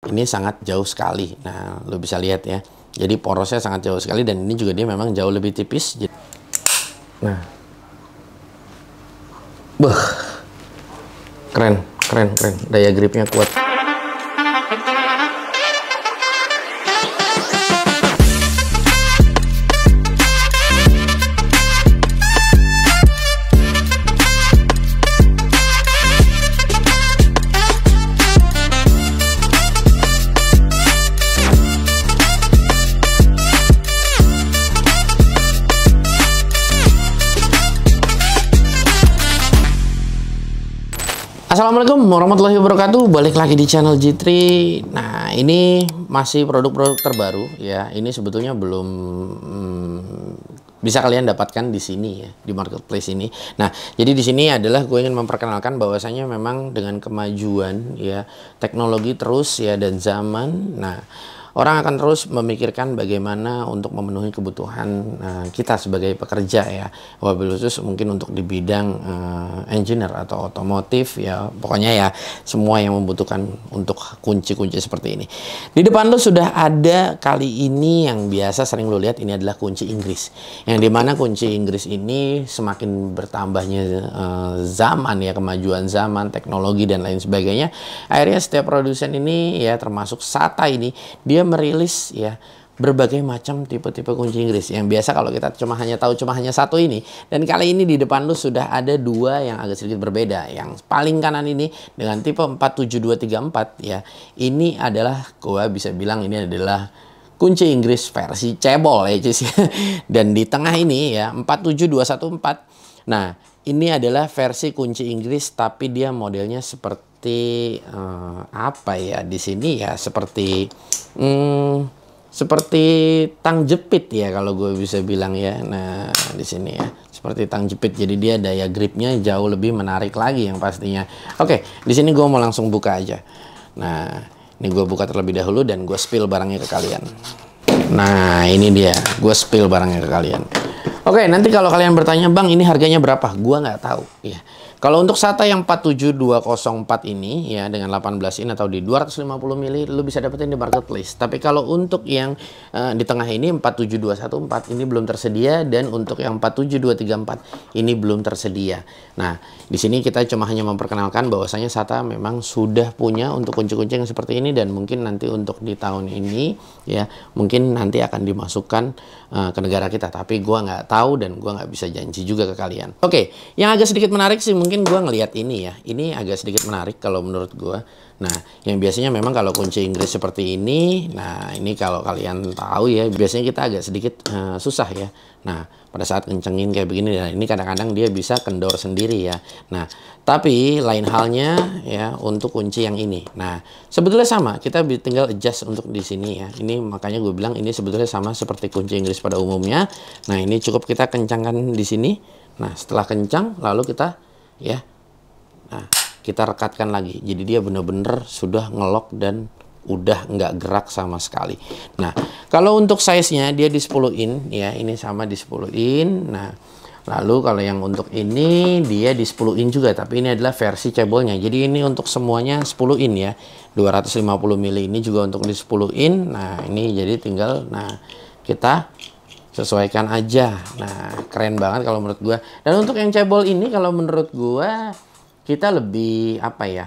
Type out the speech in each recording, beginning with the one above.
Ini sangat jauh sekali. Nah, lo bisa lihat ya. Jadi porosnya sangat jauh sekali dan ini juga dia memang jauh lebih tipis. Nah, beh, keren, keren, keren. Daya gripnya kuat. Assalamualaikum warahmatullahi wabarakatuh. Balik lagi di channel G3. Nah, ini masih produk-produk terbaru ya. Ini sebetulnya belum bisa kalian dapatkan di sini ya, di marketplace ini. Nah, jadi di sini adalah gue ingin memperkenalkan bahwasanya memang dengan kemajuan ya teknologi terus ya dan zaman. Nah, orang akan terus memikirkan bagaimana untuk memenuhi kebutuhan kita sebagai pekerja ya, wabil khusus mungkin untuk di bidang engineer atau otomotif ya, pokoknya ya semua yang membutuhkan untuk kunci-kunci seperti ini. Di depan lo sudah ada kali ini yang biasa sering lo lihat, ini adalah kunci Inggris, yang dimana kunci Inggris ini semakin bertambahnya zaman ya, kemajuan zaman, teknologi dan lain sebagainya, akhirnya setiap produsen ini ya termasuk SATA ini, dia merilis ya berbagai macam tipe-tipe kunci Inggris yang biasa kalau kita cuma hanya satu ini, dan kali ini di depan lu sudah ada dua yang agak sedikit berbeda. Yang paling kanan ini dengan tipe 47234 ya, ini adalah gua bisa bilang ini adalah kunci Inggris versi cebol ya cis. Dan di tengah ini ya 47214, nah ini adalah versi kunci Inggris tapi dia modelnya seperti apa ya, di sini ya seperti seperti tang jepit ya kalau gue bisa bilang ya. Nah, di sini ya seperti tang jepit, jadi dia daya gripnya jauh lebih menarik lagi yang pastinya. Oke, di sini gue mau langsung buka aja. Nah, ini gue buka terlebih dahulu dan gue spill barangnya ke kalian. Nah, ini dia, gue spill barangnya ke kalian. Oke, nanti kalau kalian bertanya, Bang, ini harganya berapa? Gua nggak tahu. Ya. Kalau untuk SATA yang 47204 ini ya dengan 18 in atau di 250 mili, lu bisa dapetin di marketplace. Tapi kalau untuk yang di tengah ini 47214 ini belum tersedia, dan untuk yang 47234 ini belum tersedia. Nah, di sini kita cuma hanya memperkenalkan bahwasanya SATA memang sudah punya untuk kunci-kunci yang seperti ini, dan mungkin nanti untuk di tahun ini ya mungkin nanti akan dimasukkan ke negara kita. Tapi gua nggak tahu dan gua nggak bisa janji juga ke kalian. Oke, yang agak sedikit menarik sih mungkin gue ngelihat ini ya, ini agak sedikit menarik kalau menurut gue. Nah, yang biasanya memang kalau kunci Inggris seperti ini, nah ini kalau kalian tahu ya, biasanya kita agak sedikit susah ya. Nah, pada saat kencengin kayak begini, nah ini kadang-kadang dia bisa kendor sendiri ya. Nah, tapi lain halnya ya untuk kunci yang ini. Nah, sebetulnya sama, kita tinggal adjust untuk di sini ya. Ini makanya gue bilang ini sebetulnya sama seperti kunci Inggris pada umumnya. Nah, ini cukup kita kencangkan di sini. Nah, setelah kencang, lalu kita ya, nah kita rekatkan lagi, jadi dia bener-bener sudah ngelok dan udah nggak gerak sama sekali. Nah, kalau untuk size-nya dia di 10 in ya, ini sama di 10 in. Nah, lalu kalau yang untuk ini dia di 10 in juga, tapi ini adalah versi cebolnya. Jadi ini untuk semuanya 10 in ya, 250 mili ini juga untuk di 10 in. Nah, ini jadi tinggal kita sesuaikan aja. Nah, keren banget kalau menurut gua. Dan untuk yang cebol ini kalau menurut gua kita lebih apa ya,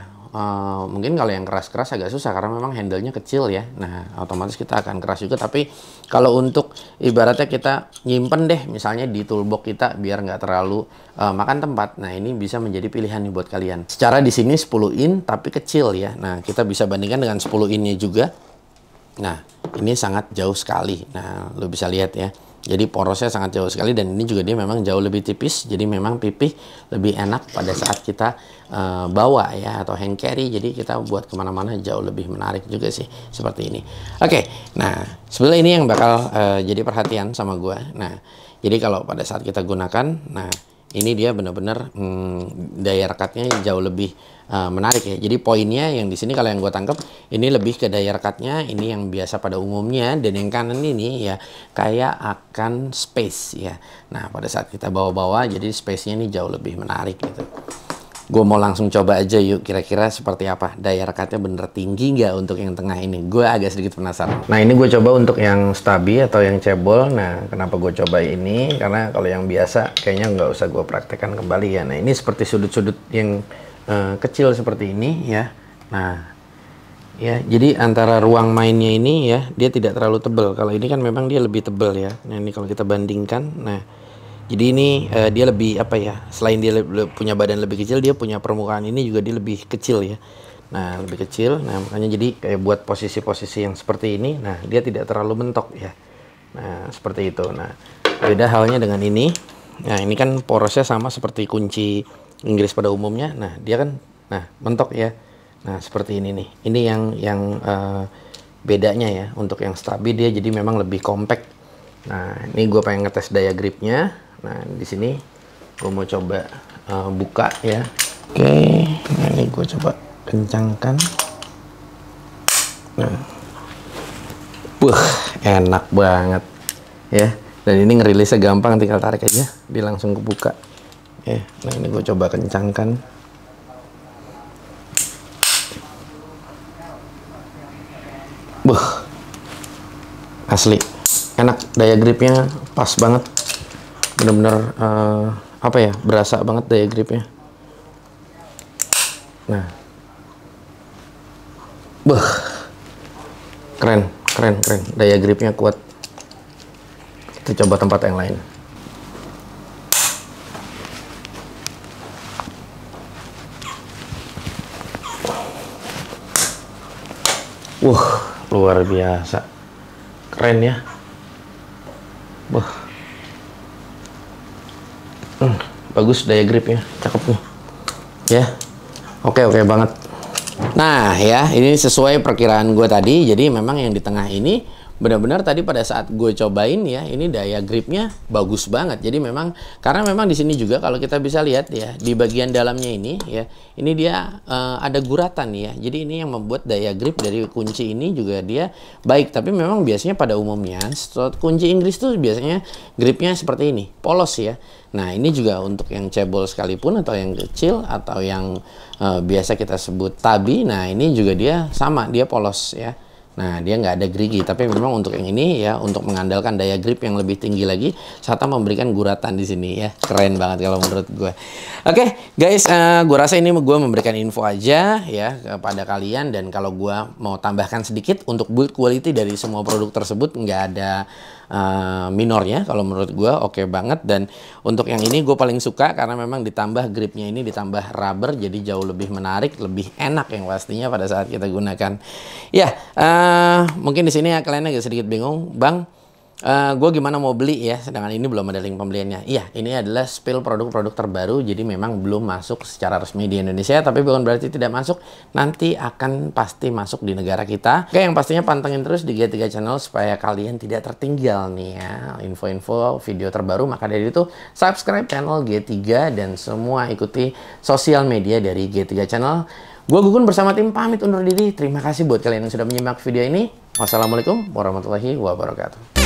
mungkin kalau yang keras-keras agak susah karena memang handle-nya kecil ya. Nah, otomatis kita akan keras juga. Tapi kalau untuk ibaratnya kita nyimpen deh misalnya di toolbox kita biar nggak terlalu makan tempat, nah ini bisa menjadi pilihan nih buat kalian. Secara di sini 10 in tapi kecil ya. Nah, kita bisa bandingkan dengan 10 innya juga. Nah, ini sangat jauh sekali. Nah, lo bisa lihat ya. Jadi porosnya sangat jauh sekali, dan ini juga dia memang jauh lebih tipis. Jadi memang pipih lebih enak pada saat kita bawa ya, atau hand carry. Jadi kita buat kemana-mana jauh lebih menarik juga sih seperti ini. Oke, nah sebenarnya ini yang bakal jadi perhatian sama gua. Nah, jadi kalau pada saat kita gunakan, nah ini dia benar-benar daya rekatnya jauh lebih menarik ya. Jadi poinnya yang di sini kalau yang gue tangkap ini lebih ke daya rekatnya, ini yang biasa pada umumnya, dan yang kanan ini ya kayak akan space ya. Nah, pada saat kita bawa-bawa jadi space-nya ini jauh lebih menarik gitu. Gue mau langsung coba aja yuk, kira-kira seperti apa. Daya rekatnya bener tinggi nggak untuk yang tengah ini? Gue agak sedikit penasaran. Nah ini gue coba untuk yang stabi atau yang cebol. Nah kenapa gue coba ini? Karena kalau yang biasa kayaknya nggak usah gue praktekkan kembali ya. Nah ini seperti sudut-sudut yang kecil seperti ini ya. Nah ya, jadi antara ruang mainnya ini ya, dia tidak terlalu tebal. Kalau ini kan memang dia lebih tebal ya. Nah ini kalau kita bandingkan, nah jadi ini dia lebih apa ya, selain dia punya badan lebih kecil, dia punya permukaan ini juga dia lebih kecil ya. Nah lebih kecil, nah makanya jadi kayak buat posisi-posisi yang seperti ini, nah dia tidak terlalu mentok ya. Nah seperti itu. Nah beda halnya dengan ini. Nah ini kan porosnya sama seperti kunci Inggris pada umumnya. Nah dia kan, nah mentok ya. Nah seperti ini nih. Ini yang bedanya ya. Untuk yang stabil dia jadi memang lebih compact. Nah ini gue pengen ngetes daya gripnya. Nah di sini gue mau coba buka ya. Oke, nah ini gue coba kencangkan. Nah, enak banget ya. Dan ini ngerilisnya gampang, tinggal tarik aja, dia langsung kebuka. Ya, nah ini gue coba kencangkan. Asli enak, daya gripnya pas banget. Bener-bener apa ya, berasa banget daya gripnya. Nah, keren, daya gripnya kuat. Kita coba tempat yang lain. Luar biasa, keren ya. Bagus daya gripnya, cakep nih ya. Oke banget. Nah ya, ini sesuai perkiraan gue tadi. Jadi memang yang di tengah ini benar-benar tadi pada saat gue cobain ya, ini daya gripnya bagus banget. Jadi memang, karena memang di sini juga kalau kita bisa lihat ya, di bagian dalamnya ini ya, ini dia ada guratan ya. Jadi ini yang membuat daya grip dari kunci ini juga dia baik. Tapi memang biasanya pada umumnya kunci Inggris tuh biasanya gripnya seperti ini, polos ya. Nah ini juga untuk yang cebol sekalipun, atau yang kecil, atau yang biasa kita sebut tabi. Nah ini juga dia sama, dia polos ya. Nah dia nggak ada gerigi, tapi memang untuk yang ini ya, untuk mengandalkan daya grip yang lebih tinggi lagi, serta memberikan guratan di sini ya. Keren banget kalau menurut gue. Oke guys, gue rasa ini gue memberikan info aja ya kepada kalian. Dan kalau gue mau tambahkan sedikit, untuk build quality dari semua produk tersebut nggak ada minornya. Kalau menurut gue oke banget. Dan untuk yang ini gue paling suka karena memang ditambah gripnya ini, ditambah rubber, jadi jauh lebih menarik, lebih enak yang pastinya pada saat kita gunakan. Ya, mungkin di sini kalian agak sedikit bingung, Bang. Gue gimana mau beli ya, sedangkan ini belum ada link pembeliannya. Iya, ini adalah spill produk-produk terbaru, jadi memang belum masuk secara resmi di Indonesia, tapi bukan berarti tidak masuk, nanti akan pasti masuk di negara kita. Oke, yang pastinya pantengin terus di G3 Channel supaya kalian tidak tertinggal nih ya info-info video terbaru. Maka dari itu subscribe channel G3 dan semua ikuti sosial media dari G3 Channel. Gue Gugun bersama tim pamit undur diri. Terima kasih buat kalian yang sudah menyimak video ini. Wassalamualaikum warahmatullahi wabarakatuh.